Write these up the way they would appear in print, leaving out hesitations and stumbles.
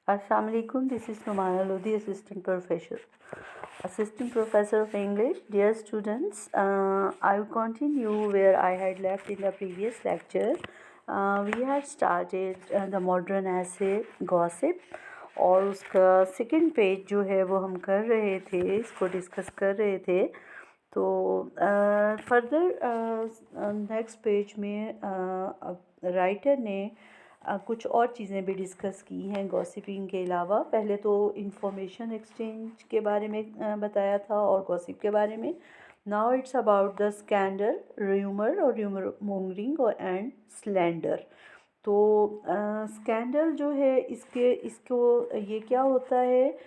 Assalamu alaikum. This is Numaya Lodi, Assistant Professor of English. Dear students, I will continue where I had left in the previous lecture. We had started the modern essay gossip और उसका second page जो है वो हम कर रहे थे, इसको डिस्कस कर रहे थे। तो फर्दर नेक्स्ट पेज में राइटर ने कुछ और चीज़ें भी डिस्कस की हैं गॉसिपिंग के अलावा। पहले तो इंफॉर्मेशन एक्सचेंज के बारे में बताया था और गॉसिप के बारे में। Now it's about the scandal, rumour और र्यूमर मोंगरिंग और एंड स्लैंडर। तो स्कैंडल जो है इसको ये क्या होता है?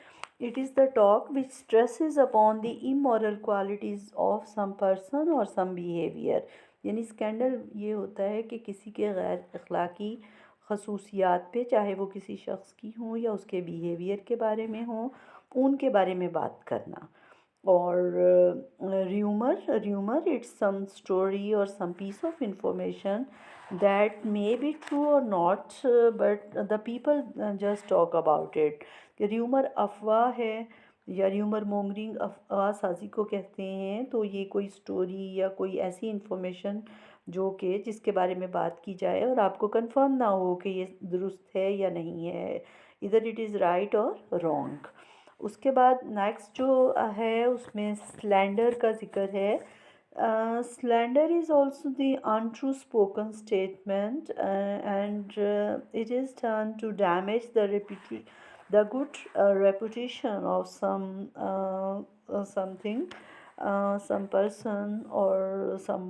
It is the talk which stresses upon the immoral qualities of some person और सम बिहेवियर। यानी स्कैंडल ये होता है कि किसी के गैर अखलाकी खसूसियात पे, चाहे वो किसी शख्स की हों या उसके बिहेवियर के बारे में हों, उनके बारे में बात करना। और rumour it's some story or some piece of information that may be true or not, but the people just talk about it. Rumour अफवाह है या र्यूमर मोंगरिंग अफवाह साजी को कहते हैं। तो ये कोई स्टोरी या कोई ऐसी इंफॉर्मेशन जो कि जिसके बारे में बात की जाए और आपको कंफर्म ना हो कि ये दुरुस्त है या नहीं है, इधर इट इज़ राइट और रॉन्ग। उसके बाद नेक्स्ट जो है उसमें स्लैंडर का ज़िक्र है। Slander is also the untrue spoken statement and it is done to damage the good reputation of something, some person or some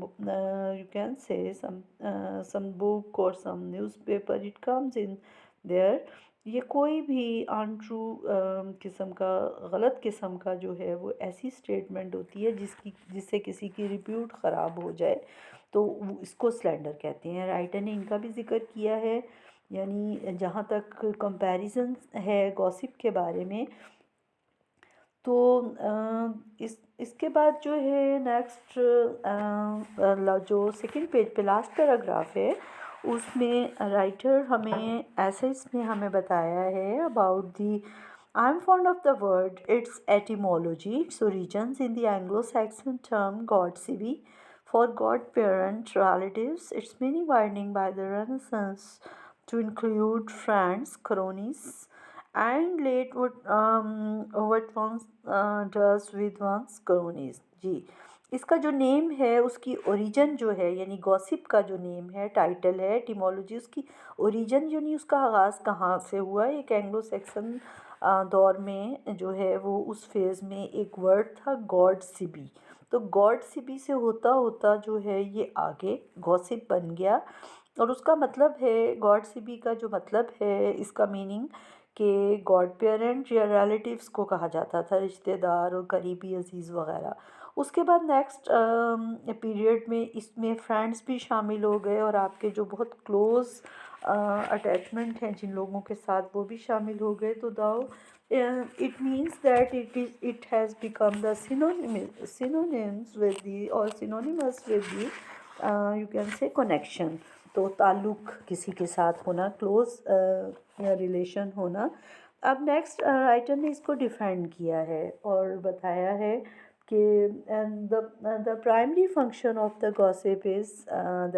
you can say some book or some newspaper, it comes in there। ये कोई भी untrue किस्म का, गलत किस्म का जो है वो ऐसी स्टेटमेंट होती है जिससे किसी की रिप्यूट ख़राब हो जाए, तो इसको स्लैंडर कहते हैं। राइटर ने इनका भी जिक्र किया है। यानी जहाँ तक कंपैरिजन है गॉसिप के बारे में, तो इसके बाद जो है नेक्स्ट जो सेकंड पेज पे लास्ट पैराग्राफ है उसमें राइटर हमें ऐसे इसमें हमें बताया है about the I'm fond of the word, it's etymology, it's origins in the Anglo Saxon term god sibb for godparent relatives, its meaning widening by the Renaissance to include friends, cronies, and late what one does with one's cronies। जी, इसका जो name है उसकी origin जो है, यानी gossip का जो name है, टाइटल है, एटिमोलॉजी उसकी ओरिजिन यानी उसका आगाज़ कहाँ से हुआ। एक एंग्लो सेक्सन दौर में जो है वो उस फेज़ में एक वर्ड था गॉड सिबी। तो गॉड सिबी से होता होता जो है ये आगे गॉसिप बन गया। और उसका मतलब है, गॉड सिबी का जो मतलब है, इसका मीनिंग कि गॉड पेरेंट या रिलेटिव्स को कहा जाता था, रिश्तेदार और करीबी अजीज़ वगैरह। उसके बाद नेक्स्ट पीरियड में इसमें फ्रेंड्स भी शामिल हो गए और आपके जो बहुत क्लोज़ अटैचमेंट हैं जिन लोगों के साथ, वो भी शामिल हो गए। तो दाओ it means that it has become the synonyms with the or synonymous with the you can say connection। तो ताल्लुक़ किसी के साथ होना, क्लोज या रिलेशन होना। अब नेक्स्ट राइटर ने इसको डिफाइन किया है और बताया है कि the primary function of the gossip is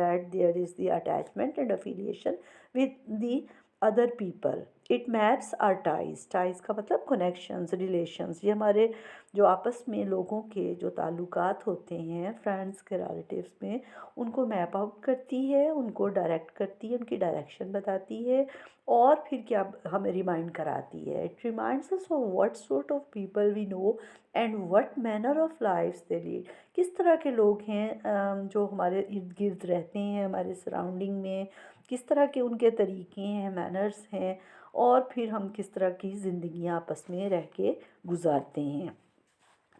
that there is the attachment and affiliation with the other people. It maps our ties का मतलब कनेक्शंस, रिलेशंस। ये हमारे जो आपस में लोगों के जो ताल्लुकात होते हैं फ्रेंड्स के, रिलेटिव्स में, उनको मैप आउट करती है, उनको डायरेक्ट करती है, उनकी डायरेक्शन बताती है और फिर क्या हमें रिमाइंड कराती है। It reminds us of what sort of people we know and what manner of life they lead. किस तरह के लोग हैं जो हमारे इर्द गिर्द रहते हैं, हमारे सराउंडिंग में, किस तरह के उनके तरीके हैं, मैनर्स हैं, और फिर हम किस तरह की ज़िंदगियाँ आपस में रह के गुजारते हैं।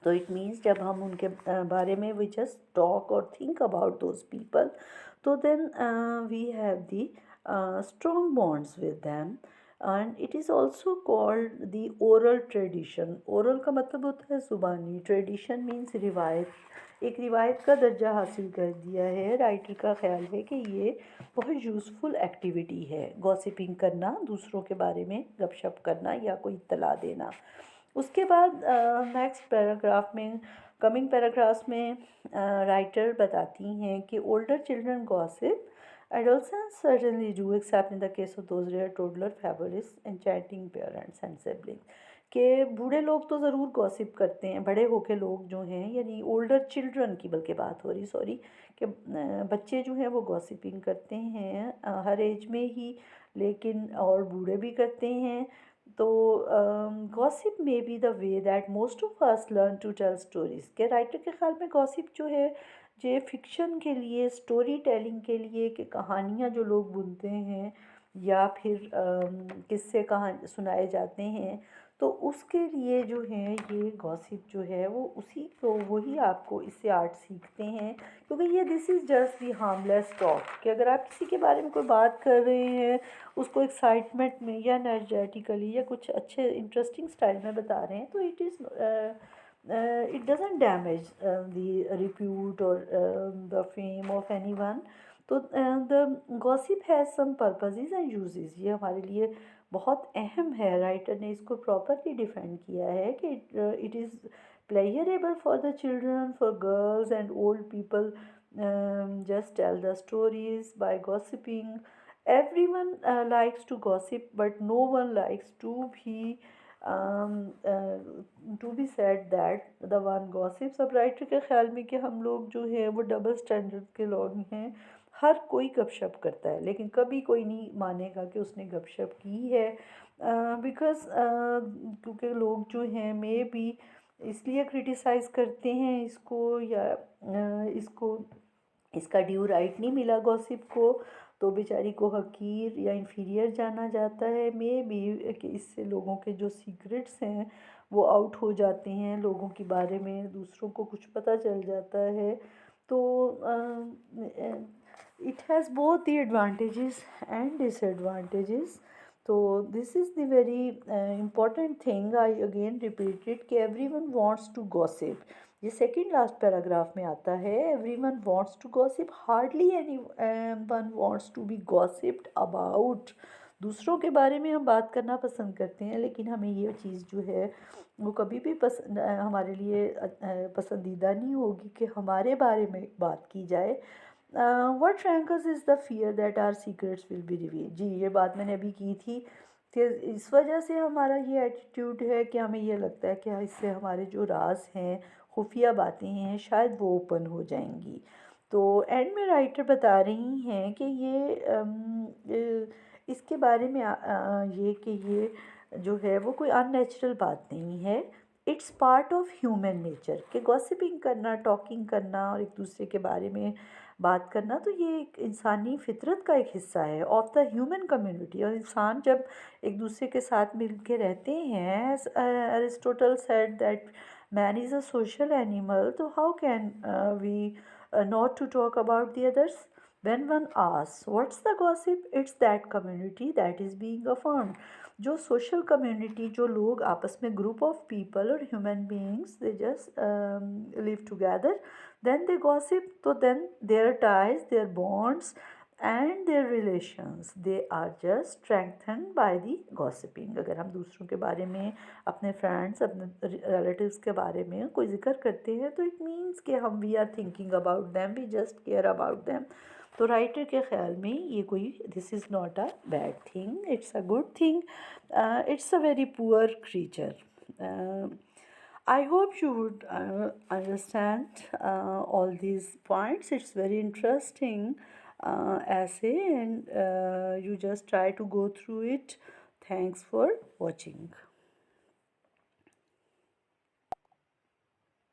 तो इट मीन्स जब हम उनके बारे में वी जस्ट टॉक और थिंक अबाउट दोज पीपल, तो then we have the strong bonds with them. And it is also called the oral tradition. Oral का मतलब होता है ज़ुबानी, ट्रेडिशन मीन्स रिवायत, एक रिवायत का दर्जा हासिल कर दिया है। राइटर का ख्याल है कि ये बहुत यूज़फुल एक्टिविटी है, गॉसिपिंग करना, दूसरों के बारे में गपशप करना या कोई इत्तला देना। उसके बाद नेक्स्ट पैराग्राफ में, कमिंग पैराग्राफ्स में राइटर बताती हैं कि older children gossip, adolescents certainly do, except in the case of those rare toddler fabulous enchanting parents and siblings। कि बूढ़े लोग तो ज़रूर गॉसिप करते हैं, बड़े होके लोग जो हैं, यानी ओल्डर चिल्ड्रन की बल्कि बात हो रही, सॉरी, कि बच्चे जो हैं वो गॉसिपिंग करते हैं हर एज में ही, लेकिन और बूढ़े भी करते हैं। तो gossip may be the way that most of us learn to tell stories. के राइटर के ख्याल में गॉसिप जो है ये फिक्शन के लिए, स्टोरी टेलिंग के लिए, कि कहानियाँ जो लोग बुनते हैं या फिर किस्से कहानी सुनाए जाते हैं, तो उसके लिए जो है ये गॉसिप जो है वो उसी को, वही आपको इससे आर्ट सीखते हैं, क्योंकि ये this is just the harmless talk. कि अगर आप किसी के बारे में कोई बात कर रहे हैं, उसको एक्साइटमेंट में या एनर्जेटिकली या कुछ अच्छे इंटरेस्टिंग स्टाइल में बता रहे हैं, तो it is it doesn't damage the repute or the fame of anyone। तो the gossip has some purposes and uses, ये हमारे लिए बहुत अहम है। राइटर ने इसको प्रॉपरली डिफाइन किया है कि it is pleasurable for the children, for girls and old people, just tell the stories by gossiping। Everyone likes to gossip, but no one likes um, uh, to be said that the one gossips। अब writer के ख्याल में कि हम लोग जो है वो डबल स्टैंडर्ड के लोग हैं, हर कोई गपशप करता है, लेकिन कभी कोई नहीं मानेगा कि उसने गपशप की है, बिकॉज़ क्योंकि लोग जो हैं मे बी इसलिए क्रिटिसाइज़ करते हैं इसको, या इसको, इसका ड्यू राइट नहीं मिला गॉसिप को, तो बेचारी को हकीर या इन्फीरियर जाना जाता है। मे बी कि इससे लोगों के जो सीक्रेट्स हैं वो आउट हो जाते हैं, लोगों के बारे में दूसरों को कुछ पता चल जाता है। तो it has both the advantages and disadvantages. तो this is the very important thing, I again repeated, कि एवरीवन वांट्स टू गॉसिप। ये सेकंड लास्ट पैराग्राफ में आता है, everyone wants to gossip, hardly anyone wants to be gossiped about. दूसरों के बारे में हम बात करना पसंद करते हैं, लेकिन हमें ये चीज़ जो है वो कभी भी हमारे लिए पसंदीदा नहीं होगी कि हमारे बारे में बात की जाए। What rankles is the fear that our secrets will be revealed. जी, ये बात मैंने अभी की थी कि इस वजह से हमारा ये एटीट्यूड है कि हमें ये लगता है कि इससे हमारे जो राज हैं, खुफिया बातें हैं, शायद वो ओपन हो जाएंगी। तो एंड में राइटर बता रही हैं कि इसके बारे में ये कि ये जो है वो कोई अननेचुरल बात नहीं है, it's part of human nature. कि गॉसिपिंग करना, टॉकिंग करना और एक दूसरे के बारे में बात करना, तो ये एक इंसानी फितरत का एक हिस्सा है ऑफ द ह्यूमन कम्युनिटी। और इंसान जब एक दूसरे के साथ मिल के रहते हैं, Aristotle said that man is a social animal, तो how can we not to talk about the others। When one asks what's the gossip, it's that community that is being affirmed। जो सोशल कम्युनिटी, जो लोग आपस में, group of people और human beings, they just live together, then they gossip। तो then their ties, their bonds and their relations, they are just strengthened by the gossiping। अगर हम दूसरों के बारे में, अपने फ्रेंड्स, अपने रिलेटिव्स के बारे में कोई जिक्र करते हैं, तो इट मीन्स कि हम we are thinking about them, we just care about them. तो राइटर के ख्याल में ये कोई, this is not a bad thing, it's a good thing, it's a very poor creature. I hope you would understand all these points. It's very interesting essay, and you just try to go through it. Thanks for watching.